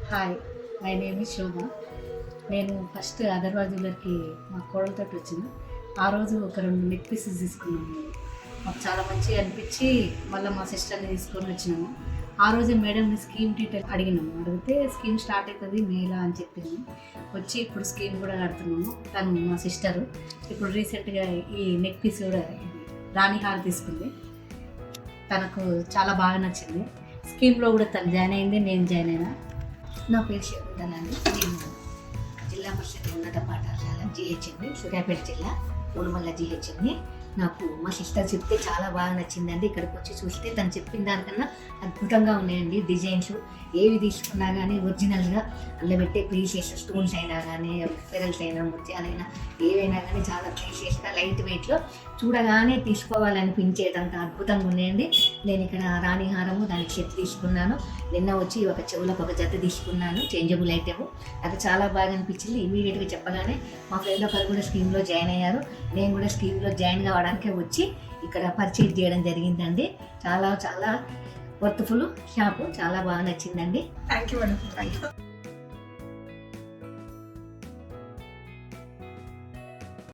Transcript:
Hi, my name is శోభ. నేను first Agarwal జ్యువెలర్కి మా కోడలతో వచ్చిన ఆ రోజు ఒక 2 నెక్ పీసెస్ తీసుకున్నాము. మాకు చాలా మంచిగా అనిపించి మళ్ళీ మా సిస్టర్ని తీసుకొని వచ్చినాము. ఆ రోజే మేడంని స్కీమ్ డీటెయిల్ అడిగితే స్కీమ్ స్టార్ట్ అవుతుంది మేలా అని చెప్పింది. వచ్చి ఇప్పుడు స్కీమ్ కూడా కడుతున్నాము. తను మా సిస్టరు ఇప్పుడు రీసెంట్గా ఈ నెక్ పీస్ కూడా రాణి హార్ తీసుకుంది. తనకు చాలా బాగా నచ్చింది. స్కీమ్లో కూడా తను జాయిన్ అయింది, నేను జాయిన్ అయినా. నా పేరు శకుంతలండి. నేను జిల్లా పరిషత్ ఉన్నత పాఠశాల జిహెచ్ఎంని, సూర్యాపేట జిల్లా ఉడుమల్ల జిహెచ్ఎంని. నాకు మా సిస్టర్ చెప్తే చాలా బాగా నచ్చిందండి. ఇక్కడికి వచ్చి చూస్తే తను చెప్పిన దానికన్నా అద్భుతంగా ఉన్నాయండి. డిజైన్స్ ఏవి తీసుకున్నా కానీ ఒరిజినల్గా అందులో పెట్టే ప్రీషియస్ స్టోన్స్ అయినా కానీ పెరల్స్ అయినా ముత్యాలైనా ఏవైనా కానీ చాలా ప్రీషియస్గా లైట్ వెయిట్లో చూడగానే తీసుకోవాలనిపించేటంత అద్భుతంగా ఉన్నాయండి. నేను ఇక్కడ రాణి హారము దానికి సెట్ తీసుకున్నాను. నిన్న వచ్చి ఒక చెవులకు ఒక జత తీసుకున్నాను, చేంజబుల్ ఐటెము. నాకు చాలా బాగా అనిపించింది. ఇమీడియట్గా చెప్పగానే మా ఫ్రెండ్ ఒకరు కూడా స్కీమ్లో జాయిన్ అయ్యారు. నేను కూడా స్కీమ్లో జాయిన్ కావడానికే వచ్చి ఇక్కడ పర్చేజ్ చేయడం జరిగిందండి. చాలా చాలా వర్త్ఫుల్ షాపు, చాలా బాగా నచ్చిందండి. Thank you madam.